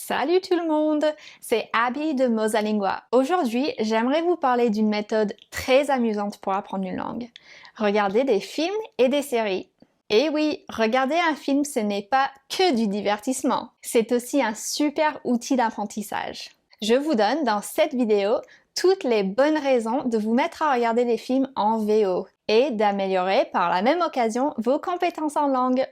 Salut tout le monde, c'est Abby de Mosalingua. Aujourd'hui, j'aimerais vous parler d'une méthode très amusante pour apprendre une langue. Regardez des films et des séries. Et oui, regarder un film, ce n'est pas que du divertissement. C'est aussi un super outil d'apprentissage. Je vous donne dans cette vidéo toutes les bonnes raisons de vous mettre à regarder des films en VO et d'améliorer par la même occasion vos compétences en langue.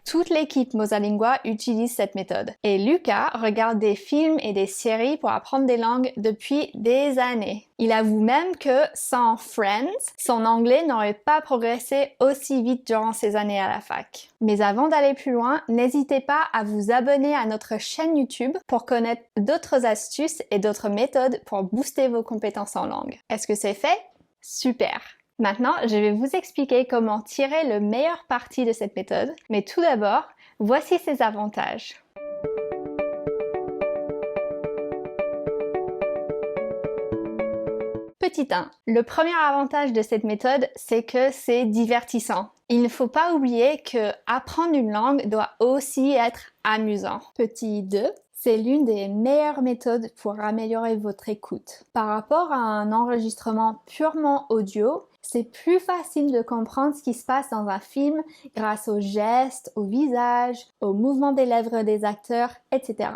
Toute l'équipe Mosalingua utilise cette méthode. Et Lucas regarde des films et des séries pour apprendre des langues depuis des années. Il avoue même que sans Friends, son anglais n'aurait pas progressé aussi vite durant ses années à la fac. Mais avant d'aller plus loin, n'hésitez pas à vous abonner à notre chaîne YouTube pour connaître d'autres astuces et d'autres méthodes pour booster vos compétences en langue. Est-ce que c'est fait? Super! Maintenant, je vais vous expliquer comment tirer le meilleur parti de cette méthode, mais tout d'abord, voici ses avantages. Petit 1. Le premier avantage de cette méthode, c'est que c'est divertissant. Il ne faut pas oublier que apprendre une langue doit aussi être amusant. Petit 2. C'est l'une des meilleures méthodes pour améliorer votre écoute. Par rapport à un enregistrement purement audio, c'est plus facile de comprendre ce qui se passe dans un film grâce aux gestes, au visage, aux mouvements des lèvres des acteurs, etc.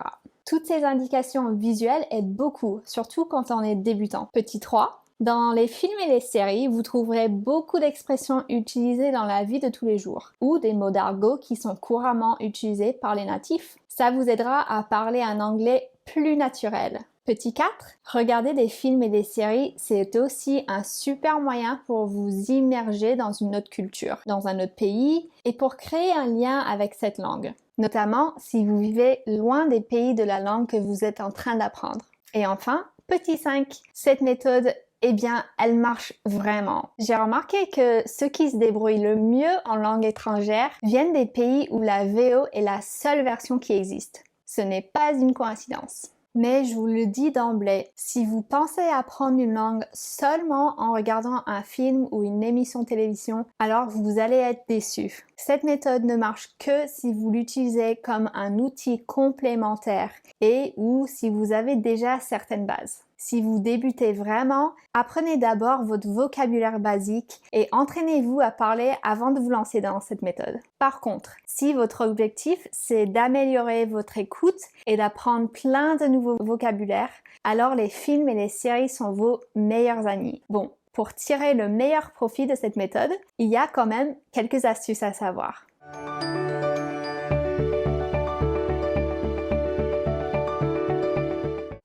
Toutes ces indications visuelles aident beaucoup, surtout quand on est débutant. Petit 3. Dans les films et les séries, vous trouverez beaucoup d'expressions utilisées dans la vie de tous les jours, ou des mots d'argot qui sont couramment utilisés par les natifs. Ça vous aidera à parler un anglais plus naturel. Petit 4, regarder des films et des séries, c'est aussi un super moyen pour vous immerger dans une autre culture, dans un autre pays, et pour créer un lien avec cette langue. Notamment si vous vivez loin des pays de la langue que vous êtes en train d'apprendre. Et enfin, petit 5, cette méthode, eh bien, elle marche vraiment. J'ai remarqué que ceux qui se débrouillent le mieux en langue étrangère viennent des pays où la VO est la seule version qui existe. Ce n'est pas une coïncidence. Mais je vous le dis d'emblée, si vous pensez apprendre une langue seulement en regardant un film ou une émission de télévision, alors vous allez être déçus. Cette méthode ne marche que si vous l'utilisez comme un outil complémentaire et ou si vous avez déjà certaines bases. Si vous débutez vraiment, apprenez d'abord votre vocabulaire basique et entraînez-vous à parler avant de vous lancer dans cette méthode. Par contre, si votre objectif c'est d'améliorer votre écoute et d'apprendre plein de nouveaux vocabulaires, alors les films et les séries sont vos meilleurs amis. Bon, pour tirer le meilleur profit de cette méthode, il y a quand même quelques astuces à savoir.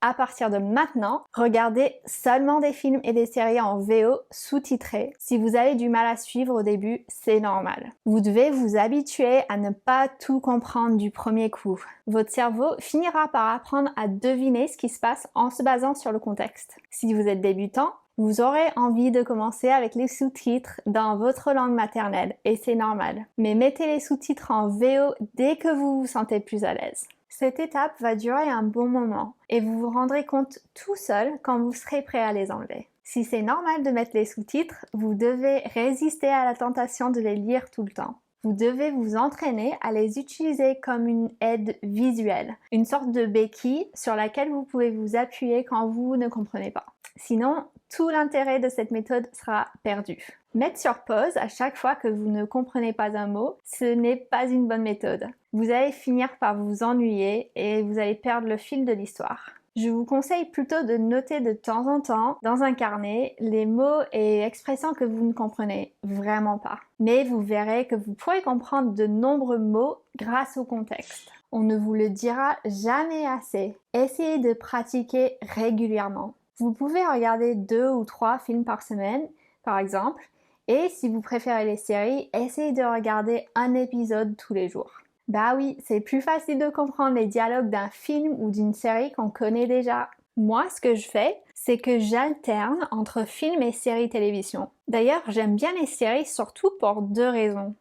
À partir de maintenant, regardez seulement des films et des séries en VO sous-titrés. Si vous avez du mal à suivre au début, c'est normal. Vous devez vous habituer à ne pas tout comprendre du premier coup. Votre cerveau finira par apprendre à deviner ce qui se passe en se basant sur le contexte. Si vous êtes débutant, vous aurez envie de commencer avec les sous-titres dans votre langue maternelle et c'est normal. Mais mettez les sous-titres en VO dès que vous vous sentez plus à l'aise. Cette étape va durer un bon moment et vous vous rendrez compte tout seul quand vous serez prêt à les enlever. Si c'est normal de mettre les sous-titres, vous devez résister à la tentation de les lire tout le temps. Vous devez vous entraîner à les utiliser comme une aide visuelle, une sorte de béquille sur laquelle vous pouvez vous appuyer quand vous ne comprenez pas. Sinon, tout l'intérêt de cette méthode sera perdu. Mettre sur pause à chaque fois que vous ne comprenez pas un mot, ce n'est pas une bonne méthode. Vous allez finir par vous ennuyer et vous allez perdre le fil de l'histoire. Je vous conseille plutôt de noter de temps en temps dans un carnet les mots et expressions que vous ne comprenez vraiment pas. Mais vous verrez que vous pourrez comprendre de nombreux mots grâce au contexte. On ne vous le dira jamais assez. Essayez de pratiquer régulièrement. Vous pouvez regarder 2 ou 3 films par semaine, par exemple, et si vous préférez les séries, essayez de regarder un épisode tous les jours. Bah oui, c'est plus facile de comprendre les dialogues d'un film ou d'une série qu'on connaît déjà. Moi, ce que je fais, c'est que j'alterne entre films et séries télévision. D'ailleurs, j'aime bien les séries surtout pour 2 raisons.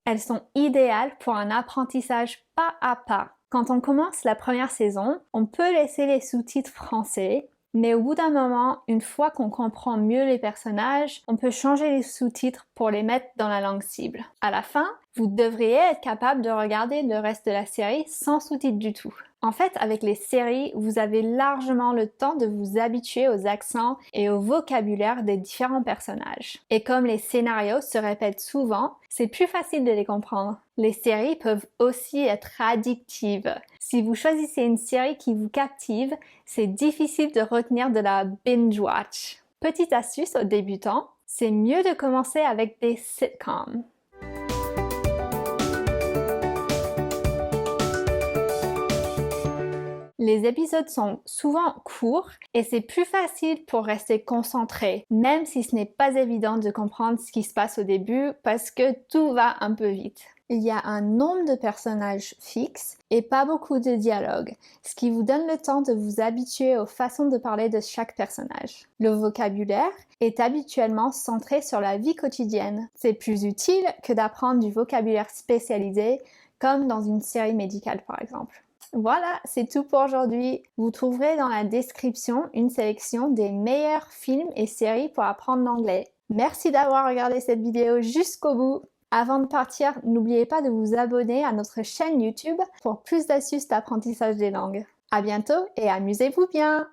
Elles sont idéales pour un apprentissage pas à pas. Quand on commence la première saison, on peut laisser les sous-titres français Mais au bout d'un moment, une fois qu'on comprend mieux les personnages, on peut changer les sous-titres pour les mettre dans la langue cible. À la fin, vous devriez être capable de regarder le reste de la série sans sous-titres du tout. En fait, avec les séries, vous avez largement le temps de vous habituer aux accents et au vocabulaire des différents personnages. Et comme les scénarios se répètent souvent, c'est plus facile de les comprendre. Les séries peuvent aussi être addictives. Si vous choisissez une série qui vous captive, c'est difficile de retenir de la binge-watch. Petite astuce aux débutants, c'est mieux de commencer avec des sitcoms. Les épisodes sont souvent courts et c'est plus facile pour rester concentré, même si ce n'est pas évident de comprendre ce qui se passe au début parce que tout va un peu vite. Il y a un nombre de personnages fixes et pas beaucoup de dialogues, ce qui vous donne le temps de vous habituer aux façons de parler de chaque personnage. Le vocabulaire est habituellement centré sur la vie quotidienne. C'est plus utile que d'apprendre du vocabulaire spécialisé, comme dans une série médicale par exemple. Voilà, c'est tout pour aujourd'hui. Vous trouverez dans la description une sélection des meilleurs films et séries pour apprendre l'anglais. Merci d'avoir regardé cette vidéo jusqu'au bout. Avant de partir, n'oubliez pas de vous abonner à notre chaîne YouTube pour plus d'astuces d'apprentissage des langues. À bientôt et amusez-vous bien!